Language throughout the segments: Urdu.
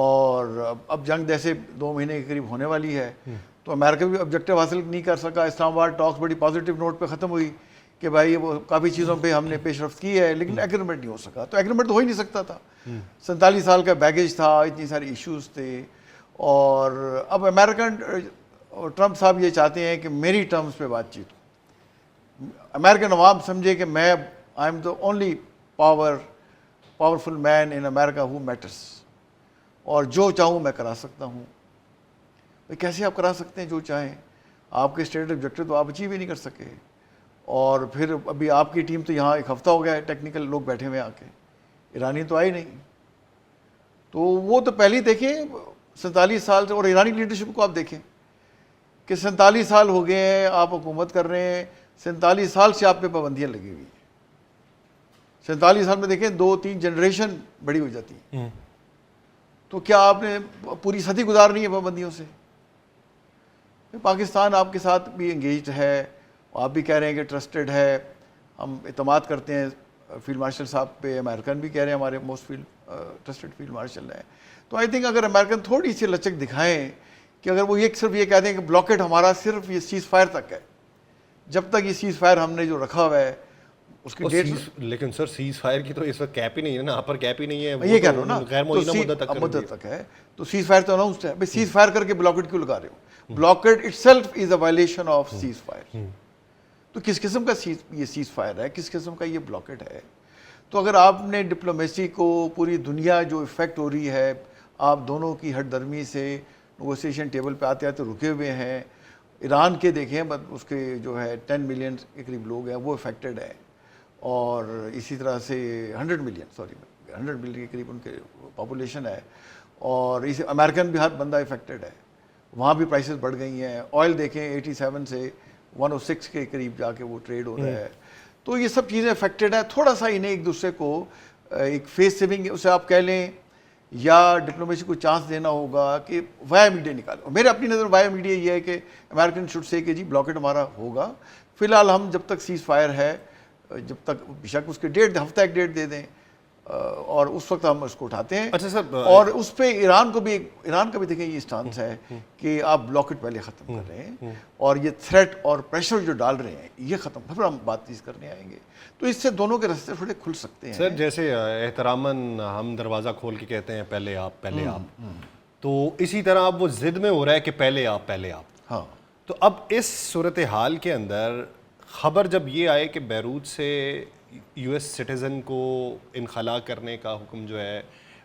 اور اب جنگ جیسے 2 مہینے کے قریب ہونے والی ہے تو امریکہ بھی آبجیکٹو حاصل نہیں کر سکا. اسلام آباد ٹاکس بڑی پازیٹیو نوٹ پہ ختم ہوئی کہ بھائی وہ کافی چیزوں پہ ہم نے پیش رفت کی ہے, لیکن ایگریمنٹ نہیں ہو سکا. تو ایگریمنٹ تو ہو ہی نہیں سکتا تھا, 47 سال کا بیگیج تھا, اتنی ساری ایشوز تھے. اور اب امریکن ٹرمپ صاحب یہ چاہتے ہیں کہ میری ٹرمز پہ بات چیت ہو, امریکن عوام سمجھے کہ میں I am the only powerful man in America who matters, اور جو چاہوں میں کرا سکتا ہوں. کیسے آپ کرا سکتے ہیں جو چاہیں؟ آپ کے اسٹیٹ آبجیکٹو تو آپ اچیو ہی نہیں کر سکے. اور پھر ابھی آپ کی ٹیم تو یہاں 1 ہفتہ ہو گیا ہے, ٹیکنیکل لوگ بیٹھے ہوئے آ کے, ایرانی تو آئے نہیں. تو وہ تو پہلے ہی دیکھیں 47 سال سے, اور ایرانی لیڈرشپ کو آپ دیکھیں کہ 47 سال ہو گئے ہیں آپ حکومت کر رہے ہیں, 47 سال سے آپ پہ پابندیاں لگی ہوئی ہیں. 47 سال میں دیکھیں 2-3 جنریشن بڑی ہو جاتی ہیں. تو کیا آپ نے پوری صدی گزارنی ہے پابندیوں سے؟ پاکستان آپ کے ساتھ بھی انگیجڈ ہے, آپ بھی کہہ رہے ہیں کہ ٹرسٹڈ ہے, ہم اعتماد کرتے ہیں فیلڈ مارشل صاحب پہ, امریکن بھی کہہ رہے ہیں ہمارے موسٹ ٹرسٹڈ فیلڈ مارشل ہیں. تو آئی تھنک اگر امریکن تھوڑی سی لچک دکھائیں کہ اگر وہ صرف یہ کہہ دیں کہ بلاکیٹ ہمارا صرف یہ سیز فائر تک ہے, جب تک یہ سیز فائر ہم نے جو رکھا ہوا ہے اس کی ڈیٹ. لیکن سر سیز فائر کی تو اس وقت کیپ ہی نہیں ہے نا, اپر کیپ ہی نہیں ہے, یہ کہہ رہا ہوں نا, غیر معینہ مدت تک ہے. تو سیز فائر تو اناؤنسڈ ہے, سیز فائر کر کے بلاکیٹ کیوں لگا رہے ہو؟ Blockade itself is a violation of cease fire. تو کس قسم کا یہ سیز فائر ہے, کس قسم کا یہ بلاکیٹ ہے؟ تو اگر آپ نے ڈپلومیسی کو, پوری دنیا جو افیکٹ ہو رہی ہے, آپ دونوں کی ہٹ درمی سے نیگوسیشن ٹیبل پہ آتے آتے رکے ہوئے ہیں. ایران کے دیکھیں اس کے جو ہے 10 ملین کے قریب لوگ ہیں وہ افیکٹڈ ہیں, اور اسی طرح سے 100 ملین کے قریب ان کے پاپولیشن ہے, اور اس امریکن بھی ہر بندہ افیکٹڈ ہے. وہاں بھی پرائسز بڑھ گئی ہیں. آئل دیکھیں 87 سے 106 کے قریب جا کے وہ ٹریڈ ہو رہا ہے. تو یہ سب چیزیں افیکٹڈ ہیں. تھوڑا سا انہیں ایک دوسرے کو ایک فیس سیونگ اسے آپ کہہ لیں, یا ڈپلومیسی کو چانس دینا ہوگا کہ وایا میڈیا نکالو. میرے اپنی نظر وایا میڈیا یہ ہے کہ امریکن شوڈ سے کہ جی بلاکیٹ ہمارا ہوگا, فی الحال ہم جب تک سیز فائر ہے, جب تک بیشک اس کے ہفتہ ایک ڈیٹ دے دیں, اور اس وقت ہم اس کو اٹھاتے ہیں. اچھا سر, اور اس پہ ایران کا بھی دیکھیں یہ اسٹانس ہے کہ آپ بلاکیٹ پہلے ختم کر رہے ہیں, اور یہ تھریٹ اور پریشر جو ڈال رہے ہیں یہ ختم, پھر ہم بات چیت کرنے آئیں گے. تو اس سے دونوں کے راستے تھوڑے کھل سکتے ہیں. سر جیسے احتراماً ہم دروازہ کھول کے کہتے ہیں پہلے آپ, تو اسی طرح اب وہ ضد میں ہو رہا ہے کہ پہلے آپ. ہاں, تو اب اس صورتحال کے اندر خبر جب یہ آئے کہ بیروت سے یو ایس سٹیزن کو انخلا کرنے کا حکم جو ہے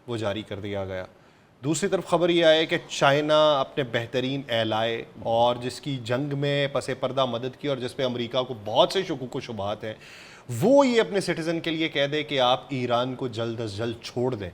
وہ جاری کر دیا گیا, دوسری طرف خبر یہ آئے کہ چائنا اپنے بہترین ایلائے اور جس کی جنگ میں پس پردہ مدد کی اور جس پہ امریکہ کو بہت سے شکوک و شبہات ہیں, وہ یہ اپنے سٹیزن کے لیے کہہ دے کہ آپ ایران کو جلد از جلد چھوڑ دیں.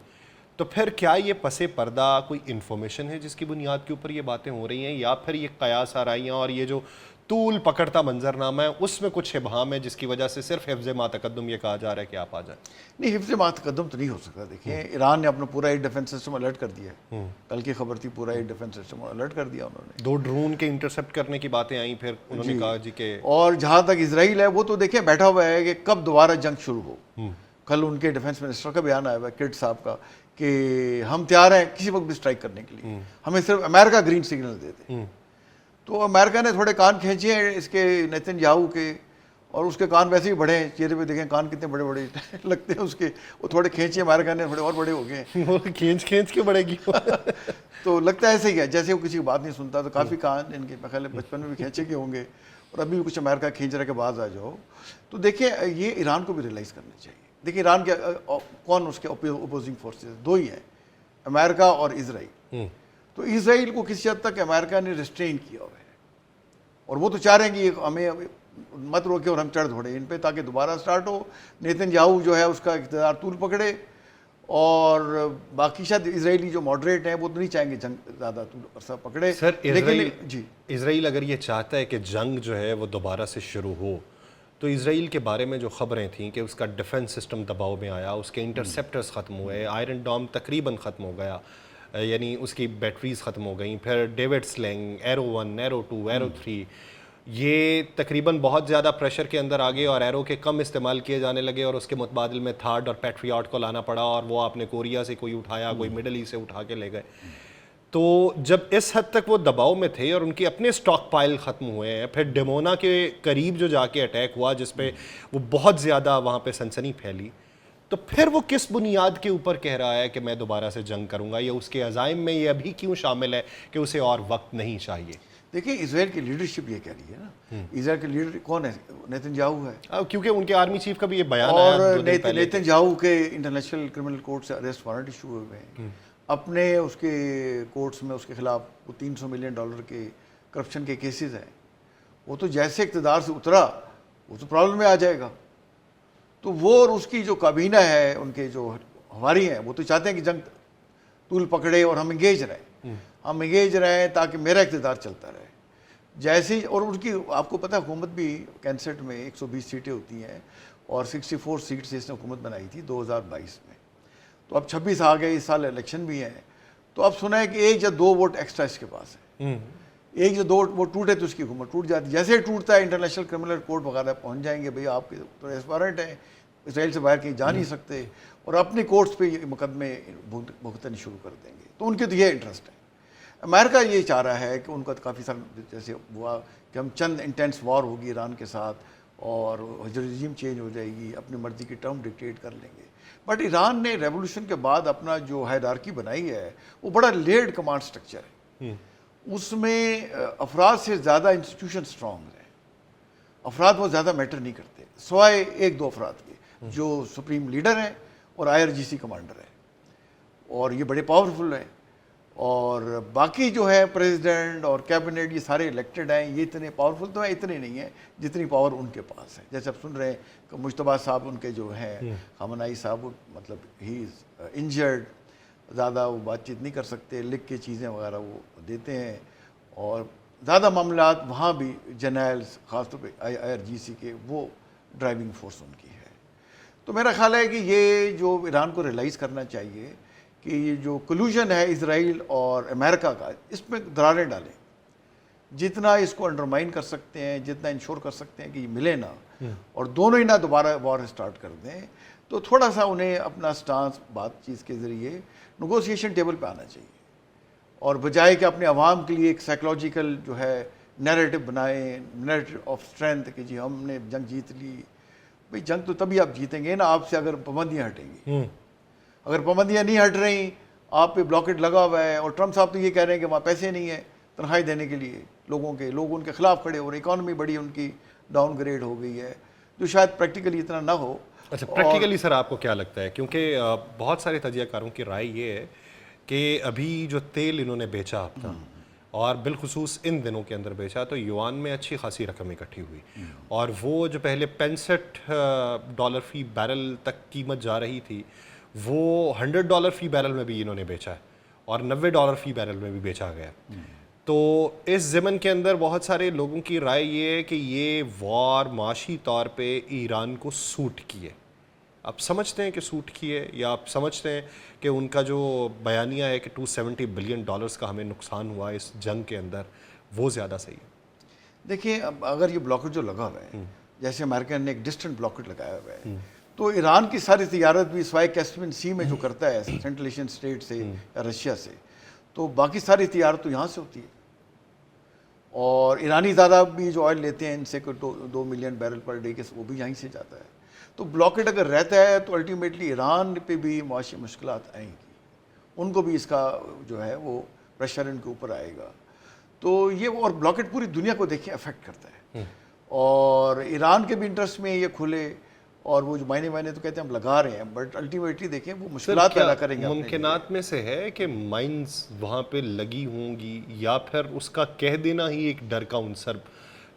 تو پھر کیا یہ پس پردہ کوئی انفارمیشن ہے جس کی بنیاد کے اوپر یہ باتیں ہو رہی ہیں, یا پھر یہ قیاس آرائیاں اور یہ جو طول پکڑتا منظرنامہ ہے اس میں کچھ ابہام ہے جس کی وجہ سے صرف حفظ ما تقدم یہ کہا جا رہا ہے کہ آپ آ جائیں؟ نہیں, حفظ ما تقدم تو نہیں ہو سکتا. دیکھیں ایران نے اپنا پورا ایئر ڈیفنس سسٹم الرٹ کر دیا ہے, کل کی خبر تھی, پورا ایئر ڈیفنس سسٹم الرٹ کر دیا انہوں نے. 2 ڈرون کے انٹرسپٹ کرنے کی باتیں آئیں, پھر انہوں نے کہا جی کہ, اور جہاں تک اسرائیل ہے وہ تو دیکھیں بیٹھا ہوا ہے کہ کب دوبارہ جنگ شروع ہو. کل ان کے ڈیفنس منسٹر کا بیان آیا ہوا ہے, کٹ صاحب کا, کہ ہم تیار ہیں کسی وقت بھی اسٹرائک کرنے کے لیے, ہمیں صرف امریکہ گرین سگنل دے دے. تو امریکہ نے تھوڑے کان کھینچے ہیں اس کے نیتن یاہو کے, اور اس کے کان ویسے ہی بڑے ہیں, چہرے پہ دیکھیں کان کتنے بڑے بڑے لگتے ہیں اس کے, وہ تھوڑے کھینچے امریکہ نے, تھوڑے اور بڑے ہو گئے ہیں. وہ کھینچ کے بڑے گی. تو لگتا ہے ایسے ہی ہے جیسے وہ کسی کی بات نہیں سنتا. تو کافی کان ان کے خیال بچپن میں بھی کھینچے کے ہوں گے, اور ابھی بھی کچھ امریکہ کھینچ رہا کہ باز آ جاؤ. تو دیکھیں یہ ایران کو بھی ریلائز کرنا چاہیے. دیکھیں ایران کے کون اس کے اپوزنگ فورسز 2 ہی ہیں, امریکہ اور اسرائیل. تو اسرائیل کو کسی حد تک امریکہ نے ریسٹرین کیا ہوا ہے, اور وہ تو چاہ رہے ہیں کہ ہمیں مت روکے اور ہم چڑھ دھوڑے ان پہ تاکہ دوبارہ سٹارٹ ہو. نیتن یاہو جو ہے اس کا اقتدار طول پکڑے, اور باقی شاید اسرائیلی جو ماڈریٹ ہیں وہ تو نہیں چاہیں گے جنگ زیادہ عرصہ پکڑے. سر لیکن اسرائیل اگر یہ چاہتا ہے کہ جنگ جو ہے وہ دوبارہ سے شروع ہو, تو اسرائیل کے بارے میں جو خبریں تھیں کہ اس کا ڈیفنس سسٹم دباؤ میں آیا, اس کے انٹرسیپٹرز ختم ہوئے, آئرن ڈوم تقریباً ختم ہو گیا, یعنی اس کی بیٹریز ختم ہو گئیں, پھر David sling, arrow 1, arrow 2, arrow 3, یہ تقریباً بہت زیادہ پریشر کے اندر آ گئے اور ایرو کے کم استعمال کیے جانے لگے اور اس کے متبادل میں تھارڈ اور پیٹریاٹ کو لانا پڑا اور وہ آپ نے کوریا سے کوئی اٹھایا, کوئی مڈل ایسٹ سے اٹھا کے لے گئے. تو جب اس حد تک وہ دباؤ میں تھے اور ان کے اپنے سٹاک پائل ختم ہوئے ہیں, پھر ڈیمونا کے قریب جو جا کے اٹیک ہوا جس پہ وہ بہت زیادہ وہاں پہ سنسنی پھیلی, تو پھر وہ کس بنیاد کے اوپر کہہ رہا ہے کہ میں دوبارہ سے جنگ کروں گا, یا اس کے عزائم میں یہ ابھی کیوں شامل ہے کہ اسے اور وقت نہیں چاہیے؟ دیکھیں اسرائیل کی لیڈرشپ یہ کہہ رہی ہے نا, اسرائیل کے لیڈر کون ہے؟ نیتن یاہو ہے, کیونکہ ان کے آرمی چیف کا بھی یہ بیان اور آیا نیتن یاہو کے انٹرنیشنل کرمنل کورٹ سے اریسٹ وارنٹ ایشو ہوئے ہیں, اپنے اس کے کورٹس میں اس کے خلاف وہ $300 ملین کے کرپشن کے کیسز ہیں. وہ تو جیسے اقتدار سے اترا وہ تو پرابلم میں آ جائے گا. تو وہ اور اس کی جو کابینہ ہے, ان کے جو ہماری ہیں, وہ تو چاہتے ہیں کہ جنگ طول پکڑے اور ہم انگیج رہیں تاکہ میرا اقتدار چلتا رہے. جیسے اور ان کی آپ کو پتہ حکومت بھی کینسٹ میں 120 سیٹیں ہوتی ہیں اور 64 سیٹ سے اس نے حکومت بنائی تھی 2022 میں. تو اب 26 آ گئے, اس سال الیکشن بھی ہیں, تو اب سنا ہے کہ 1 یا 2 ووٹ ایکسٹرا اس کے پاس ہے. 1 یا 2 ووٹ ٹوٹے تو اس کی حکومت ٹوٹ جاتی ہے. جیسے ٹوٹتا ہے انٹرنیشنل کرمنل کورٹ وغیرہ پہنچ جائیں گے, بھئی آپ کے تو اریسٹ وارنٹ ہیں, اسرائیل سے باہر کہیں جا نہیں سکتے, اور اپنے کورٹس پہ یہ مقدمے بھگتنے شروع کر دیں گے. تو ان کے تو یہ انٹرسٹ ہے. امریکہ یہ چاہ رہا ہے کہ ان کا کافی سارا جیسے ہوا کہ ہم چند انٹینس وار ہوگی ایران کے ساتھ اور رجیم چینج ہو جائے گی, اپنی مرضی کی ٹرم ڈکٹیٹ کر لیں گے. بٹ ایران نے ریولوشن کے بعد اپنا جو ہائرارکی بنائی ہے وہ بڑا لیئرڈ کمانڈ سٹرکچر ہے. اس میں افراد سے زیادہ انسٹیٹیوشن سٹرانگ ہیں. افراد وہ زیادہ میٹر نہیں کرتے سوائے 1-2 افراد کے جو سپریم لیڈر ہیں اور IRGC کمانڈر ہیں, اور یہ بڑے پاورفل ہیں. اور باقی جو ہے پریزیڈنٹ اور کیبنٹ یہ سارے الیکٹڈ ہیں, یہ اتنے پاورفل تو ہیں, اتنے نہیں ہیں جتنی پاور ان کے پاس ہے. جیسے آپ سن رہے ہیں کہ مجتبیٰ صاحب ان کے جو ہیں خامنائی صاحب, مطلب ہی از انجرڈ, زیادہ وہ بات چیت نہیں کر سکتے, لکھ کے چیزیں وغیرہ وہ دیتے ہیں, اور زیادہ معاملات وہاں بھی جرنیلز خاص طور پہ IRGC کے وہ ڈرائیونگ فورس ان کی ہے. تو میرا خیال ہے کہ یہ جو ایران کو ریلائز کرنا چاہیے کہ یہ جو کلوژن ہے اسرائیل اور امریکہ کا, اس میں دراریں ڈالیں, جتنا اس کو انڈرمائن کر سکتے ہیں, جتنا انشور کر سکتے ہیں کہ یہ ملے نہ, اور دونوں ہی نہ دوبارہ وار اسٹارٹ کر دیں. تو تھوڑا سا انہیں اپنا سٹانس بات چیز کے ذریعے نیگوسیشن ٹیبل پہ آنا چاہیے, اور بجائے کہ اپنے عوام کے لیے ایک سائیکلوجیکل جو ہے نیریٹو بنائیں, نیریٹو آف اسٹرینتھ کہ جی ہم نے جنگ جیت لی. بھئی جنگ تو تبھی آپ جیتیں گے نا آپ سے اگر پابندیاں ہٹیں گی. اگر پابندیاں نہیں ہٹ رہی, آپ پہ بلاکٹ لگا ہوا ہے, اور ٹرمپ صاحب تو یہ کہہ رہے ہیں کہ وہاں پیسے نہیں ہیں تنخواہیں دینے کے لیے لوگوں کے, لوگ ان کے خلاف کھڑے ہو رہے, اکانومی بڑی ان کی ڈاؤن گریڈ ہو گئی ہے, جو شاید پریکٹیکلی اتنا نہ ہو. اچھا, پریکٹیکلی سر آپ کو کیا لگتا ہے؟ کیونکہ بہت سارے تجزیہ کاروں کی رائے یہ ہے کہ ابھی جو تیل انہوں نے بیچا اپنا, اور بالخصوص ان دنوں کے اندر بیچا, تو یوان میں اچھی خاصی رقم اکٹھی ہوئی, اور وہ جو پہلے $65 فی بیرل تک قیمت جا رہی تھی وہ $100 فی بیرل میں بھی انہوں نے بیچا ہے, اور $90 فی بیرل میں بھی بیچا گیا. تو اس ضمن کے اندر بہت سارے لوگوں کی رائے یہ ہے کہ یہ وار معاشی طور پہ ایران کو سوٹ کیے. آپ سمجھتے ہیں کہ سوٹ کیے, یا آپ سمجھتے ہیں کہ ان کا جو بیانیہ ہے کہ $270 بلین کا ہمیں نقصان ہوا اس جنگ کے اندر, وہ زیادہ صحیح ہے؟ دیکھیں اب اگر یہ بلاکٹ جو لگا ہوا ہے, جیسے امریکہ نے ایک ڈسٹنٹ بلاکٹ لگایا ہوا ہے, تو ایران کی ساری تجارت بھی سوائے کیسپین سی میں جو کرتا ہے سینٹرل ایشین اسٹیٹ سے یا رشیا سے, تو باقی ساری تجارت تو یہاں سے ہوتی ہے. اور ایرانی زیادہ بھی جو آئل لیتے ہیں ان سے 2 ملین بیرل پر ڈے کے, وہ بھی یہیں سے جاتا ہے. تو بلاکٹ اگر رہتا ہے تو الٹیمیٹلی ایران پہ بھی معاشی مشکلات آئیں گی, ان کو بھی اس کا جو ہے وہ پریشر ان کے اوپر آئے گا. تو یہ اور بلاکٹ پوری دنیا کو دیکھیں افیکٹ کرتا ہے, اور ایران کے بھی انٹرسٹ میں یہ کھلے, اور وہ جو مہینے تو کہتے ہیں ہم لگا رہے ہیں, بٹ الٹیمیٹلی دیکھیں وہ مشکلات پیدا کریں گے. ممکنات میں سے ہے کہ مائنز وہاں پہ لگی ہوں گی, یا پھر اس کا کہہ دینا ہی ایک ڈر کا عنصر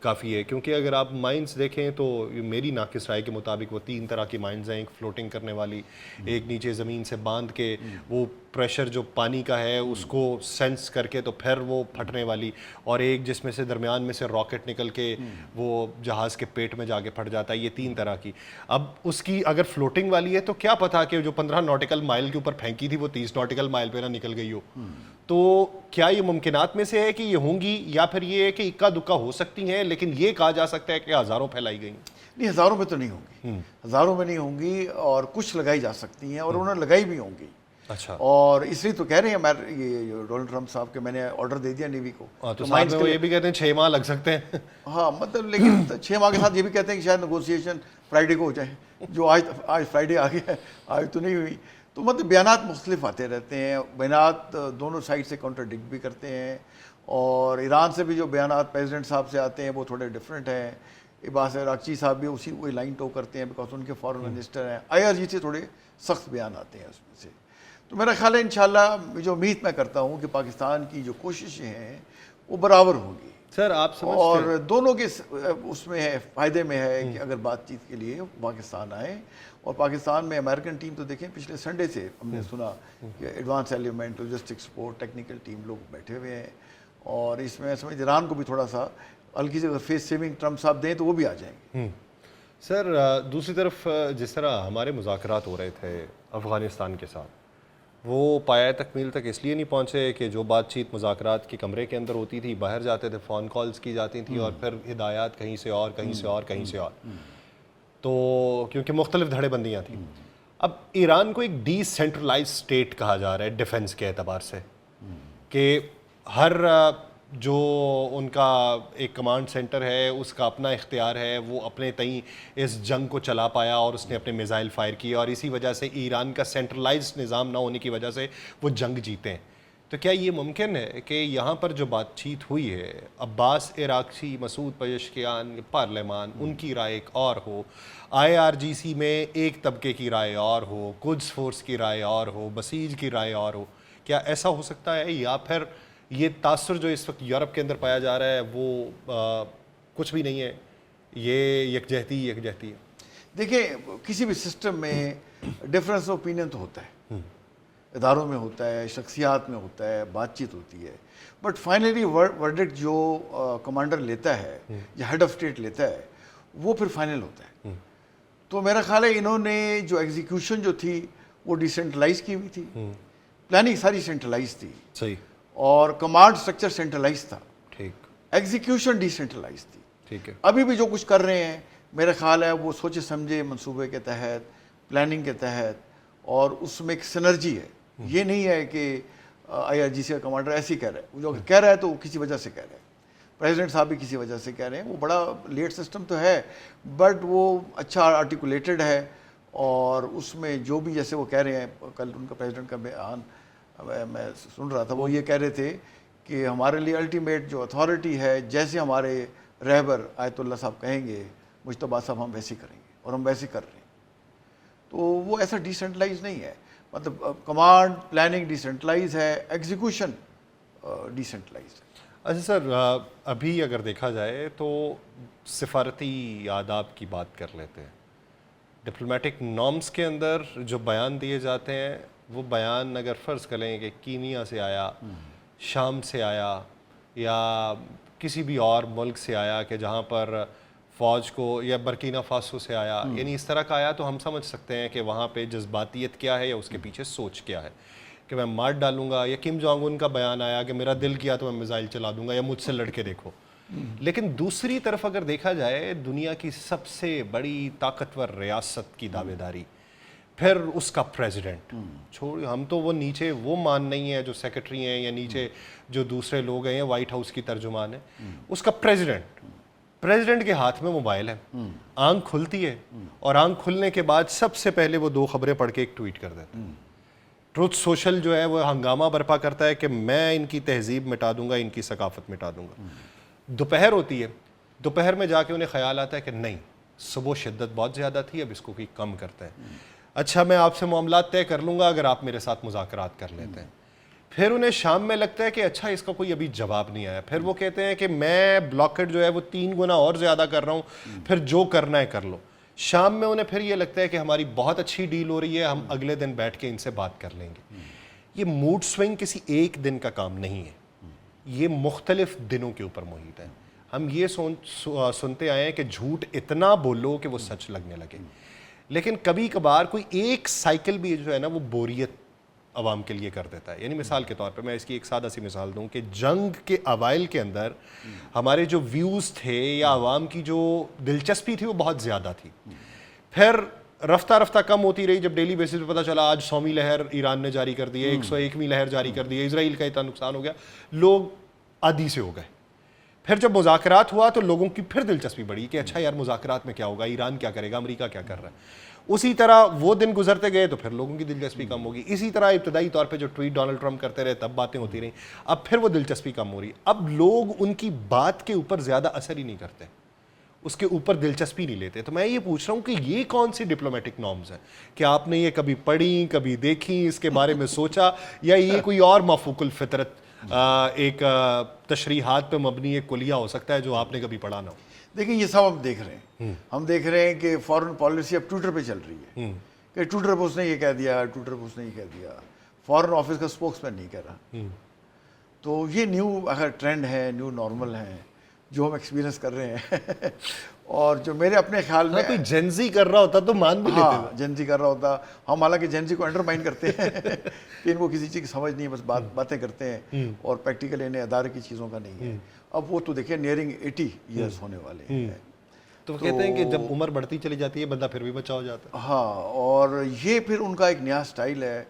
کافی ہے؟ کیونکہ اگر آپ مائنز دیکھیں تو میری ناقص رائے کے مطابق وہ 3 طرح کی مائنز ہیں, ایک فلوٹنگ کرنے والی, ایک نیچے زمین سے باندھ کے وہ پریشر جو پانی کا ہے اس کو سینس کر کے تو پھر وہ پھٹنے والی, اور ایک جس میں سے درمیان میں سے راکٹ نکل کے وہ جہاز کے پیٹ میں جا کے پھٹ جاتا ہے. یہ 3 طرح کی. اب اس کی اگر فلوٹنگ والی ہے تو کیا پتا کہ جو 15 ناٹیکل مائل کے اوپر پھینکی تھی وہ 30 ناٹیکل مائل پہ نہ نکل گئی ہو. تو کیا یہ ممکنات میں سے ہے کہ یہ ہوں گی, یا پھر یہ ہے کہ اکا دکا ہو سکتی ہیں, لیکن یہ کہا جا سکتا ہے کہ ہزاروں پھیلائی گئی؟ نہیں, ہزاروں میں تو نہیں ہوں گی, ہزاروں میں نہیں ہوں گی, اور کچھ لگائی جا سکتی ہیں, اور انہوں نے لگائی بھی ہوں گی. اچھا, اور اس لیے تو کہہ رہے ہیں یہ ڈونلڈ ٹرمپ صاحب کے میں نے آرڈر دے دیا نیوی کو. تو ساتھ میں وہ یہ بھی کہتے ہیں 6 ماہ لگ سکتے ہیں. ہاں مطلب, لیکن 6 ماہ کے ساتھ یہ بھی کہتے ہیں کہ شاید نیگوسیشن فرائیڈے کو ہو جائے, جو آج فرائیڈے آ گیا ہے, آج تو نہیں ہوئی. تو مطلب بیانات مختلف آتے رہتے ہیں, بیانات دونوں سائڈ سے کانٹراڈکٹ بھی کرتے ہیں, اور ایران سے بھی جو بیانات پریزیڈنٹ صاحب سے آتے ہیں وہ تھوڑے ڈفرینٹ ہیں. عباس عراقچی صاحب بھی وہی لائن ٹو کرتے ہیں, بیکاز ان کے فارن منسٹر ہیں. IRG سے تھوڑے سخت بیان آتے ہیں اس میں سے. تو میرا خیال ہے انشاءاللہ, جو امید میں کرتا ہوں کہ پاکستان کی جو کوششیں ہیں وہ برابر ہوں گی. سر آپ سمجھتے ہیں, اور دونوں کے اس میں ہے, فائدے میں ہے کہ اگر بات چیت کے لیے پاکستان آئے. اور پاکستان میں امریکن ٹیم تو دیکھیں پچھلے سنڈے سے ہم نے سنا کہ advance element, logistic support, technical team لوگ بیٹھے ہوئے ہیں. اور اس میں سمجھ ایران کو بھی تھوڑا سا ہلکی سے اگر فیس سیونگ ٹرمپ صاحب دیں تو وہ بھی آ جائیں گے. سر دوسری طرف جس طرح ہمارے مذاکرات ہو رہے تھے افغانستان کے ساتھ, وہ پایہ تکمیل تک اس لیے نہیں پہنچے کہ جو بات چیت مذاکرات کے کمرے کے اندر ہوتی تھی, باہر جاتے تھے, فون کالز کی جاتی تھیں, اور پھر ہدایات کہیں سے اور کہیں سے اور کہیں سے اور, تو کیونکہ مختلف دھڑے بندیاں تھیں. اب ایران کو ایک ڈی سینٹرلائز اسٹیٹ کہا جا رہا ہے ڈیفنس کے اعتبار سے, کہ ہر جو ان کا ایک کمانڈ سینٹر ہے اس کا اپنا اختیار ہے, وہ اپنے تئیں اس جنگ کو چلا پایا اور اس نے اپنے میزائل فائر کیے, اور اسی وجہ سے ایران کا سینٹرلائز نظام نہ ہونے کی وجہ سے وہ جنگ جیتے ہیں. تو کیا یہ ممکن ہے کہ یہاں پر جو بات چیت ہوئی ہے, عباس عراقچی, مسعود پزشکیان, پارلیمان, ان کی رائے ایک اور ہو, IRGC میں ایک طبقے کی رائے اور ہو, قدس فورس کی رائے اور ہو, بسیج کی رائے اور ہو, کیا ایسا ہو سکتا ہے؟ یا پھر یہ تاثر جو اس وقت یورپ کے اندر پایا جا رہا ہے وہ کچھ بھی نہیں ہے, یہ یکجہتی ہے؟ دیکھیں, کسی بھی سسٹم میں ڈفرینس آف اوپینین تو ہوتا ہے, اداروں میں ہوتا ہے, شخصیات میں ہوتا ہے, بات چیت ہوتی ہے, بٹ فائنلی ورڈکٹ جو کمانڈر لیتا ہے یا ہیڈ آف اسٹیٹ لیتا ہے وہ پھر فائنل ہوتا ہے. تو میرا خیال ہے انہوں نے جو ایگزیکیوشن جو تھی وہ ڈیسینٹرلائز کی ہوئی تھی, پلاننگ ساری سینٹرلائز تھی, صحیح, اور کمانڈ سٹرکچر سینٹرلائز تھا, ٹھیک, ایگزیکیوشن ڈیسینٹرلائز تھی. ٹھیک ہے. ابھی بھی جو کچھ کر رہے ہیں میرا خیال ہے وہ سوچے سمجھے منصوبے کے تحت, پلاننگ کے تحت, اور اس میں ایک سنرجی ہے. یہ نہیں ہے کہ IRGC کا کمانڈر ایسے ہی کہہ رہا ہے, وہ جو کہہ رہا ہے تو وہ کسی وجہ سے کہہ رہا ہے, پریزیڈنٹ صاحب بھی کسی وجہ سے کہہ رہے ہیں. وہ بڑا لیٹ سسٹم تو ہے بٹ وہ اچھا آرٹیکولیٹڈ ہے, اور اس میں جو بھی جیسے وہ کہہ رہے ہیں, کل ان کا پریزیڈنٹ کا بیان میں سن رہا تھا, وہ یہ کہہ رہے تھے کہ ہمارے لیے الٹیمیٹ جو اتھارٹی ہے, جیسے ہمارے رہبر آیت اللہ صاحب کہیں گے مجتبیٰ صاحب ہم ویسے کریں گے, اور ہم ویسے کر رہے ہیں. تو وہ ایسا ڈیسینٹرلائز نہیں ہے, مطلب کمانڈ پلاننگ ڈیسینٹرلائز ہے, ایگزیکیوشن ڈیسینٹرلائز ہے. اچھا سر, ابھی اگر دیکھا جائے تو سفارتی آداب کی بات کر لیتے ہیں. ڈپلومیٹک نارمز کے اندر جو بیان دیے جاتے ہیں وہ بیان اگر فرض کریں کہ کینیا سے آیا, شام سے آیا, یا کسی بھی اور ملک سے آیا کہ جہاں پر فوج کو, یا برکینا فاسو سے آیا, یعنی اس طرح کا آیا, تو ہم سمجھ سکتے ہیں کہ وہاں پہ جذباتیت کیا ہے یا اس کے پیچھے سوچ کیا ہے, کہ میں مار ڈالوں گا. یا کم جونگ ان کا بیان آیا کہ میرا دل کیا تو میں میزائل چلا دوں گا, یا مجھ سے لڑ کے دیکھو. لیکن دوسری طرف اگر دیکھا جائے دنیا کی سب سے بڑی طاقتور ریاست کی دعوے داری, پھر اس کا پریزیڈنٹ چھوڑ, ہم تو وہ نیچے وہ مان نہیں ہے جو سیکرٹری ہیں یا نیچے جو دوسرے لوگ ہیں, وائٹ ہاؤس کی ترجمان ہے, اس کا پریزیڈنٹ کے ہاتھ میں موبائل ہے, آنکھ کھلتی ہے, اور آنکھ کھلنے کے بعد سب سے پہلے وہ 2 خبریں پڑھ کے ایک ٹویٹ کر دیتا ہے. ٹروتھ سوشل جو ہے وہ ہنگامہ برپا کرتا ہے کہ میں ان کی تہذیب مٹا دوں گا, ان کی ثقافت مٹا دوں گا. دوپہر ہوتی ہے, دوپہر میں جا کے انہیں خیال آتا ہے کہ نہیں, صبح شدت بہت زیادہ تھی, اب اس کو کوئی کم کرتا ہے. اچھا, میں آپ سے معاملات طے کر لوں گا اگر آپ میرے ساتھ مذاکرات کر لیتے ہیں. پھر انہیں شام میں لگتا ہے کہ اچھا اس کا کوئی ابھی جواب نہیں آیا, پھر وہ کہتے ہیں کہ میں بلاکٹ جو ہے وہ 3 گنا اور زیادہ کر رہا ہوں, پھر جو کرنا ہے کر لو. شام میں انہیں پھر یہ لگتا ہے کہ ہماری بہت اچھی ڈیل ہو رہی ہے, ہم اگلے دن بیٹھ کے ان سے بات کر لیں گے. یہ موڈ سوئنگ کسی ایک دن کا کام نہیں ہے, یہ مختلف دنوں کے اوپر محیط ہے. ہم یہ سنتے آئے ہیں کہ جھوٹ اتنا بولو کہ وہ سچ لگنے لگے, لیکن کبھی کبھار کوئی ایک سائیکل بھی جو ہے نا وہ بوریت عوام کے لیے کر دیتا ہے. یعنی مثال کے طور پہ میں اس کی ایک سادہ سی مثال دوں کہ جنگ کے اوائل کے اندر ہمارے جو ویوز تھے یا عوام کی جو دلچسپی تھی وہ بہت زیادہ تھی. پھر رفتہ رفتہ کم ہوتی رہی جب ڈیلی بیسس پہ پتہ چلا آج 100ویں لہر ایران نے جاری کر دی ہے, 101ویں لہر جاری کر دی ہے, اسرائیل کا اتنا نقصان ہو گیا, لوگ عادی سے ہو گئے. پھر جب مذاکرات ہوا تو لوگوں کی پھر دلچسپی بڑھی کہ اچھا یار مذاکرات میں کیا ہوگا, ایران کیا کرے گا, امریکہ کیا کر رہا ہے. اسی طرح وہ دن گزرتے گئے تو پھر لوگوں کی دلچسپی کم ہوگی. اسی طرح ابتدائی طور پہ جو ٹویٹ ڈونلڈ ٹرمپ کرتے رہے تب باتیں ہوتی رہیں, اب پھر وہ دلچسپی کم ہو رہی. اب لوگ ان کی بات کے اوپر زیادہ اثر ہی نہیں کرتے, اس کے اوپر دلچسپی نہیں لیتے. تو میں یہ پوچھ رہا ہوں کہ یہ کون سی ڈپلومیٹک نارمز ہیں کہ آپ نے یہ کبھی پڑھی, کبھی دیکھی, اس کے بارے میں سوچا, یا یہ کوئی اور مفوق الفطرت ایک تشریحات پہ مبنی ایک کلیہ ہو سکتا ہے جو آپ نے کبھی پڑھا نہ ہو؟ دیکھیں یہ سب ہم دیکھ رہے ہیں, ہم دیکھ رہے ہیں کہ فارن پالیسی اب ٹویٹر پہ چل رہی ہے کہ ٹویٹر پہ اس نے یہ کہہ دیا, ٹویٹر پہ اس نے یہ کہہ دیا, فارن آفس کا اسپوکس مین نہیں کہہ رہا. تو یہ نیو اگر ٹرینڈ ہے, نیو نارمل ہے جو ہم ایکسپیرینس کر رہے ہیں. اور جو میرے اپنے خیال میں کوئی جنزی کر رہا ہوتا تو مان بھی لیتے. جنزی کر رہا ہوتا, ہم حالانکہ جنزی کو انڈرمائن کرتے ہیں کہ ان کو کسی چیز کی سمجھ نہیں ہے, بس باتیں کرتے ہیں اور پریکٹیکل انہیں ادارے کی چیزوں کا نہیں ہے. اب وہ تو دیکھیں نیئرنگ 80 ایئرس ہونے والے ہیں. تو کہتے ہیں کہ جب عمر بڑھتی چلی جاتی ہے بندہ پھر بھی بچہ ہو جاتا ہے. ہاں, اور یہ پھر ان کا ایک نیا سٹائل ہے,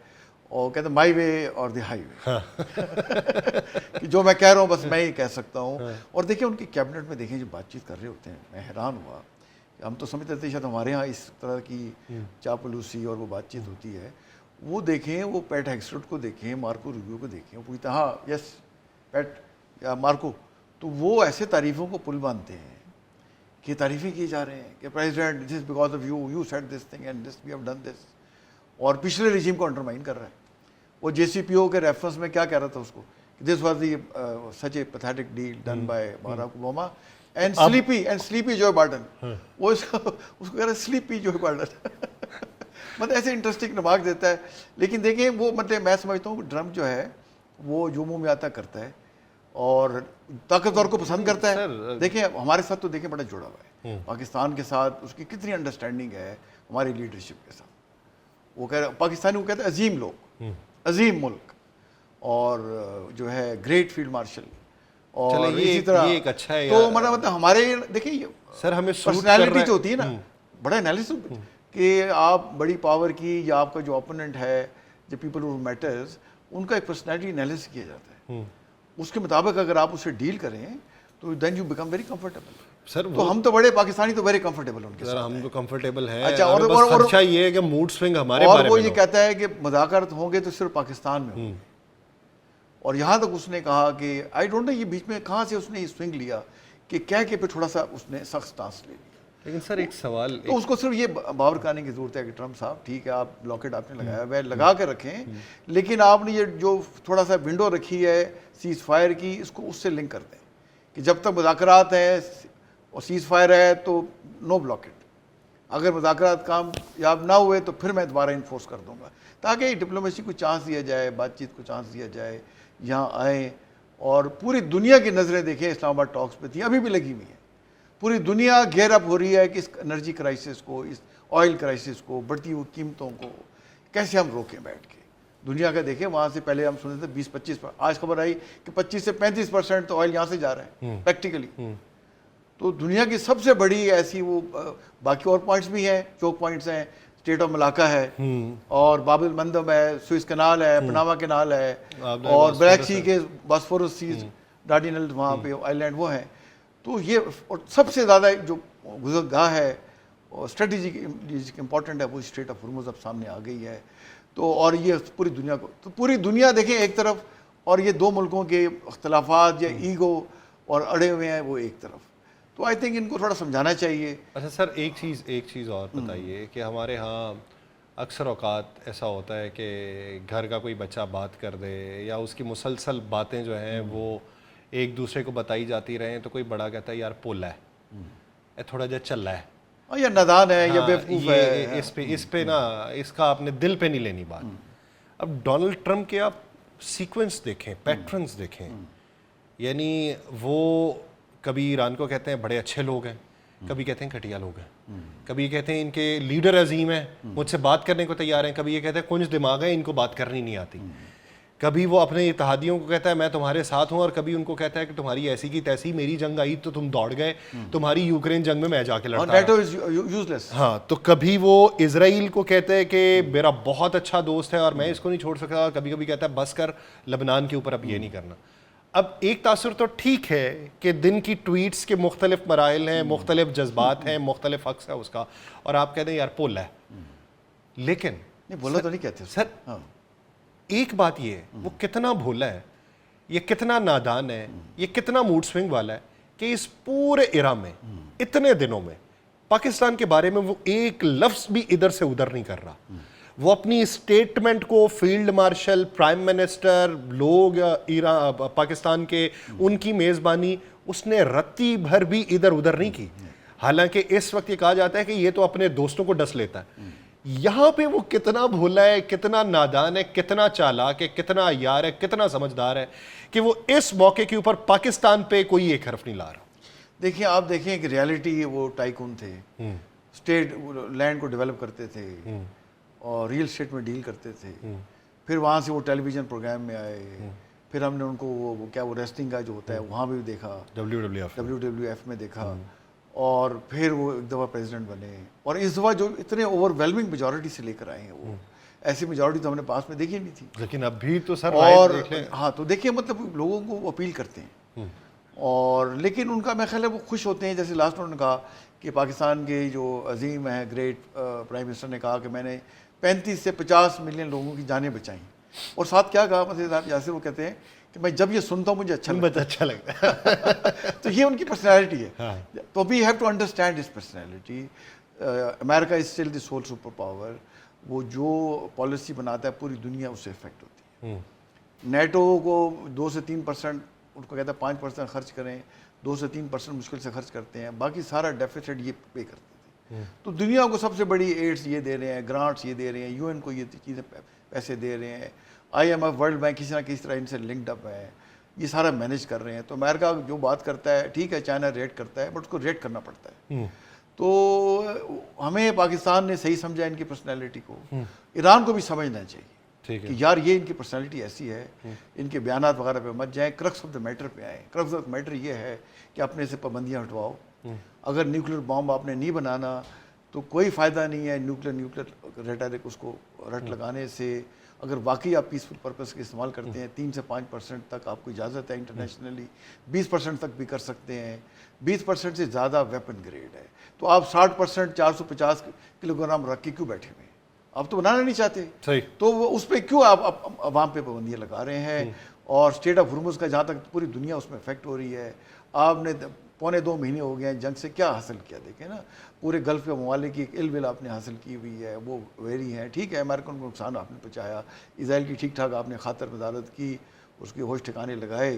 اور کہتے ہیں مائی وے اور دی ہائی وے, کہ جو میں کہہ رہا ہوں بس میں ہی کہہ سکتا ہوں. اور دیکھیں ان کی کیبنٹ میں دیکھیں جو بات چیت کر رہے ہوتے ہیں, میں حیران ہوا. ہم تو سمجھتے تھے شاید ہمارے ہاں اس طرح کی چاپلوسی اور وہ بات چیت ہوتی ہے. وہ دیکھیں, وہ پیٹ ہیگسٹرٹ کو دیکھیں, مارکو روبیو کو دیکھیں, وہ پوچھتا ہاں یس پیٹ یا مارکو, تو وہ ایسے تعریفوں کو پل باندھتے ہیں کہ تعریفیں کیے جا رہے ہیں کہ president this because of you, you said this thing and this we have done this, اور پچھلے رجیم کو انڈرمائن کر رہا ہے. وہ جے سی پی او کے ریفرنس میں کیا کہہ رہا تھا اس کو, this was the such a pathetic deal done by Barack Obama and sleepy Joe Biden. وہ اس کو کہہ رہا ہے سلیپی جو بائیڈن. مطلب ایسے انٹرسٹنگ نماز دیتا ہے. لیکن دیکھیں وہ مطلب میں سمجھتا ہوں ٹرمپ جو ہے وہ جو منہ میں آتا کرتا ہے اور طاقتور کو پسند کرتا ہے. دیکھیں ہمارے ساتھ تو دیکھیں بڑا جڑا ہوا ہے, پاکستان کے ساتھ اس کی کتنی انڈرسٹینڈنگ ہے ہماری لیڈرشپ کے ساتھ. وہ کہہ رہے پاکستانی, وہ کہتے ہیں عظیم لوگ, عظیم ملک, اور جو ہے گریٹ فیلڈ مارشل, اور اسی طرح ایک اچھا ہے. تو مطلب ہمارے دیکھیں سر ہمیں پرسنالٹی جو ہوتی ہے نا, بڑا انالیسس کہ آپ بڑی پاور کی یا آپ کا جو اپوننٹ ہے, جو پیپل ہو میٹرز, ان کا ایک پرسنالٹی انالیسس کیا جاتا ہے. اس کے مطابق اگر آپ اسے ڈیل کریں تو then you become very comfortable. Sir تو ہم تو بڑے پاکستانی تو ویری کمفرٹیبل ان کے ساتھ. سر ہم تو کمفرٹیبل ہیں. اچھا, اور خدشہ یہ ہے کہ موڈ سوئنگ ہمارے بارے میں, اور وہ یہ کہتا ہے کہ مذاکرات ہوں گے تو صرف پاکستان میں ہوں. اور یہاں تک اس نے کہا کہ آئی ڈونٹ نو یہ بیچ میں کہاں سے اس نے یہ سوئنگ لیا کہ کہہ کے پھر تھوڑا سا اس نے سخت سٹانس لے لیا. لیکن سر ایک سوال, تو اس کو صرف یہ باور کرانے کی ضرورت ہے کہ ٹرمپ صاحب ٹھیک ہے آپ بلاکٹ آپ نے لگایا ہے, لگا کے رکھیں, لیکن آپ نے یہ جو تھوڑا سا ونڈو رکھی ہے سیز فائر کی, اس کو اس سے لنک کر دیں کہ جب تک مذاکرات ہیں اور سیز فائر ہے تو نو بلاکٹ. اگر مذاکرات کامیاب نہ ہوئے تو پھر میں دوبارہ انفورس کر دوں گا, تاکہ ڈپلومیسی کو چانس دیا جائے, بات چیت کو چانس دیا جائے, یہاں آئیں. اور پوری دنیا کی نظریں دیکھیں اسلام آباد ٹاکس پہ تھیں, ابھی بھی لگی ہوئی ہیں. پوری دنیا گیئر اپ ہو رہی ہے کہ اس انرجی کرائسس کو, اس آئل کرائسس کو, بڑھتی ہوئی قیمتوں کو کیسے ہم روکیں بیٹھ کے. دنیا کا دیکھیں, وہاں سے پہلے ہم سنتے تھے 20-25%, آج خبر آئی کہ 25 سے 35% تو آئل یہاں سے جا رہا ہے پریکٹیکلی. تو دنیا کی سب سے بڑی ایسی وہ باقی اور پوائنٹس بھی ہیں, چوک پوائنٹس ہیں, اسٹیٹ آف ملاکا ہے, اور باب المندب ہے, سوئس کنال ہے, پناما کنال ہے, اور بلیک سی کے باسفورس سیز ڈارڈینل وہاں پہ آئی لینڈ وہ ہیں. تو یہ اور سب سے زیادہ جو گزرگاہ ہے اور اسٹریٹجک امپورٹنٹ ہے وہ اسٹریٹ آف ہرمز اب سامنے آ گئی ہے. تو اور یہ پوری دنیا کو, تو پوری دنیا دیکھیں ایک طرف, اور یہ دو ملکوں کے اختلافات یا ایگو اور اڑے ہوئے ہیں وہ ایک طرف. تو آئی تھنک ان کو تھوڑا سمجھانا چاہیے. اچھا سر, ایک چیز اور بتائیے کہ ہمارے ہاں اکثر اوقات ایسا ہوتا ہے کہ گھر کا کوئی بچہ بات کر دے یا اس کی مسلسل باتیں جو ہیں وہ ایک دوسرے کو بتائی جاتی رہیں تو کوئی بڑا کہتا ہے یار پولا ہے, تھوڑا جا چل رہا ہے, یا نادان ہے یا بیوقوف ہے. اس پہ نا اس کا اپنے دل پہ نہیں لینی بات. اب ڈونلڈ ٹرمپ کے آپ سیکوینس دیکھیں, پیٹرنز دیکھیں, یعنی وہ کبھی ایران کو کہتے ہیں بڑے اچھے لوگ ہیں, کبھی کہتے ہیں گھٹیا لوگ ہیں, کبھی کہتے ہیں ان کے لیڈر عظیم ہیں, مجھ سے بات کرنے کو تیار ہیں, کبھی یہ کہتے ہیں کنج دماغ ہے ان کو بات کرنی نہیں آتی, کبھی وہ اپنے اتحادیوں کو کہتا ہے میں تمہارے ساتھ ہوں, اور کبھی ان کو کہتا ہے کہ تمہاری ایسی کی تیسی, میری جنگ آئی تو تم دوڑ گئے, تمہاری یوکرین جنگ میں جا کے لڑتا رہا. ہاں, تو کبھی وہ اسرائیل کو کہتا ہے کہ میرا بہت اچھا دوست ہے اور میں اس کو نہیں چھوڑ سکتا, کبھی کبھی کہتا ہے بس کر لبنان کے اوپر اب یہ نہیں کرنا. اب ایک تاثر تو ٹھیک ہے کہ دن کی ٹویٹس کے مختلف مراحل ہیں, مختلف جذبات ہیں, مختلف حق ہے اس کا, اور آپ کہتے ہیں یار پول ہے, لیکن بولا تو نہیں کہتے سر ایک بات یہ ہے وہ کتنا بھولا ہے, یہ کتنا نادان ہے, یہ کتنا موڈ سوئنگ والا ہے کہ اس پورے ایرا میں اتنے دنوں میں پاکستان کے بارے میں وہ ایک لفظ بھی ادھر سے ادھر نہیں کر رہا. وہ اپنی اسٹیٹمنٹ کو فیلڈ مارشل, پرائم منسٹر, لوگ ایران پاکستان کے, ان کی میزبانی اس نے رتی بھر بھی ادھر ادھر نہیں کی. حالانکہ اس وقت یہ کہا جاتا ہے کہ یہ تو اپنے دوستوں کو ڈس لیتا ہے. یہاں پہ وہ کتنا بھولا ہے, کتنا نادان ہے, کتنا چالاک ہے, کتنا یار ہے, کتنا سمجھدار ہے کہ وہ اس موقع کے اوپر پاکستان پہ کوئی ایک حرف نہیں لا رہا. دیکھیں آپ دیکھیں کہ ریالٹی وہ ٹائکون تھے, اسٹیٹ لینڈ کو ڈیولپ کرتے تھے اور ریئل اسٹیٹ میں ڈیل کرتے تھے, پھر وہاں سے وہ ٹیلی ویژن پروگرام میں آئے, پھر ہم نے ان کو وہ کیا وہ ریسلنگ کا جو ہوتا ہے وہاں بھی دیکھا, WWF میں دیکھا, اور پھر وہ ایک دفعہ پریزیڈنٹ بنے, اور اس دفعہ جو اتنے اوور ویلمنگ میجورٹی سے لے کر آئے ہیں, وہ ایسی میجورٹی تو ہم نے پاس میں دیکھی نہیں تھی. لیکن اب بھی تو سر اور ہاں تو دیکھیے مطلب لوگوں کو وہ اپیل کرتے ہیں, اور لیکن ان کا میں خیال ہے وہ خوش ہوتے ہیں. جیسے لاسٹ میں انہوں نے کہا کہ پاکستان کے جو عظیم ہیں گریٹ پرائم منسٹر نے کہا کہ میں نے 35 سے 50 ملین لوگوں کی جانیں بچائیں, اور ساتھ کیا کہا مزیدار یاسر, وہ کہتے ہیں کہ میں جب یہ سنتا ہوں مجھے اچھا لگتا ہے. تو یہ ان کی پرسنالٹی ہے. تو we have to understand this personality. America is still the sole super power. وہ جو پالیسی بناتا ہے پوری دنیا اس سے افیکٹ ہوتی ہے. نیٹو کو 2 سے 3% ان کو کہتا ہے 5% خرچ کریں, 2 سے 3% مشکل سے خرچ کرتے ہیں, باقی سارا ڈیفیسٹ یہ پے کرتے تھے. تو دنیا کو سب سے بڑی ایڈس یہ دے رہے ہیں, گرانٹس یہ دے رہے ہیں, UN کو یہ چیزیں پیسے دے رہے ہیں, IMF ورلڈ بینک کسی نہ کسی طرح ان سے لنکڈ اپ ہے, یہ سارا مینیج کر رہے ہیں. تو امریکہ جو بات کرتا ہے ٹھیک ہے, چائنا ریٹ کرتا ہے, بٹ اس کو ریٹ کرنا پڑتا ہے. تو ہمیں پاکستان نے صحیح سمجھا ان کی پرسنالٹی کو, ایران کو بھی سمجھنا چاہیے کہ یار یہ ان کی پرسنالٹی ایسی ہے, ان کے بیانات وغیرہ پہ مت جائیں, کرکس آف دا میٹر پہ آئیں. کرکس آف دا میٹر یہ ہے کہ اپنے سے پابندیاں ہٹواؤ. اگر نیوکلیر بام آپ نے نہیں بنانا تو کوئی فائدہ نہیں ہے نیوکلیر ریٹرک اس کو رٹ لگانے سے. اگر واقعی آپ پیسفل پرپس کے استعمال کرتے ہیں 3 سے 5% تک آپ کو اجازت ہے انٹرنیشنلی, 20% تک بھی کر سکتے ہیں, 20% سے زیادہ ویپن گریڈ ہے. تو آپ 60% 450 کلو گرام رکھ کے کیوں بیٹھے ہوئے ہیں؟ آپ تو بنانا نہیں چاہتے. تو وہ اس پہ کیوں آپ عوام پہ پابندیاں لگا رہے ہیں؟ اور اسٹیٹ آف ہرمز کا جہاں تک پوری دنیا اس میں افیکٹ ہو رہی ہے. آپ نے 1.25 مہینے ہو گئے ہیں جنگ سے, کیا حاصل کیا؟ دیکھیں نا, پورے گلف کے ممالک کی ایک ال ول آپ نے حاصل کی ہوئی ہے, وہ ویری ہیں. ٹھیک ہے, امریکن کو نقصان آپ نے پہنچایا, اسرائیل کی ٹھیک ٹھاک آپ نے خاطر مدارت کی, اس کے ہوش ٹھکانے لگائے.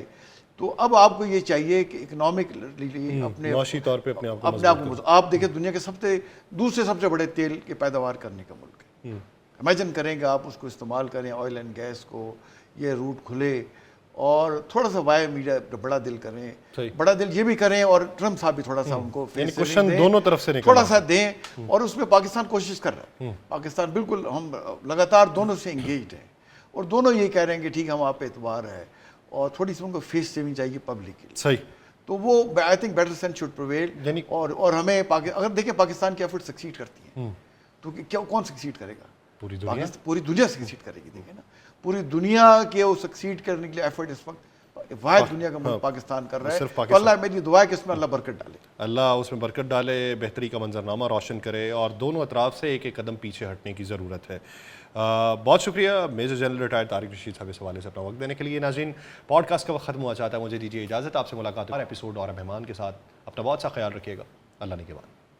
تو اب آپ کو یہ چاہیے کہ اکنامکلی اپنے معاشی طور پہ اپنے آپ کو آپ دیکھیں دنیا کے دوسرے سب سے بڑے تیل کے پیداوار کرنے کا ملک ہے. امیجن کریں کہ آپ اس کو استعمال کریں, آئل اینڈ گیس کو, یہ روٹ کھلے, اور تھوڑا سا وائے میڈیا بڑا دل کریں, بڑا دل یہ بھی کریں, اور ٹرمپ صاحب بھی تھوڑا سا ان کو دونوں طرف سے تھوڑا سا دیں, اور اس میں پاکستان کوشش کر رہا ہے. پاکستان بالکل ہم لگاتار دونوں سے انگیجڈ ہیں, اور دونوں یہ کہہ رہے ہیں کہ ٹھیک ہم آپ پہ اعتبار ہے, اور تھوڑی سی ان کو فیس سیونگ چاہیے پبلک کے لیے. صحیح. تو وہ I think better sense should prevail. اور ہمیں اگر دیکھیں پاکستان کی ایفرٹ سکسیڈ کرتی ہیں تو کیا کون سکسیڈ کرے گا؟ پوری دنیا سکسیڈ کرے گی. دیکھیں نا, پوری دنیا کے وہ سکسیڈ کرنے کے لیے ایفرٹ اس وقت واحد دنیا کا ملک پاکستان کر رہا ہے. تو اللہ میری دعا ہے کہ اس میں اللہ برکت ڈالے, اللہ اس میں برکت ڈالے, بہتری کا منظرنامہ روشن کرے, اور دونوں اطراف سے ایک ایک قدم پیچھے ہٹنے کی ضرورت ہے. بہت شکریہ major general retired Tariq Rashid صاحب اس حوالے سے اپنا وقت دینے کے لیے. ناظرین, پوڈ کاسٹ کا وقت ختم ہوا چاہتا ہے, مجھے دیجیے اجازت. آپ سے ملاقات ہو ایپیسوڈ اور مہمان کے ساتھ. اپنا بہت سا خیال رکھیے گا. اللہ نگہبان.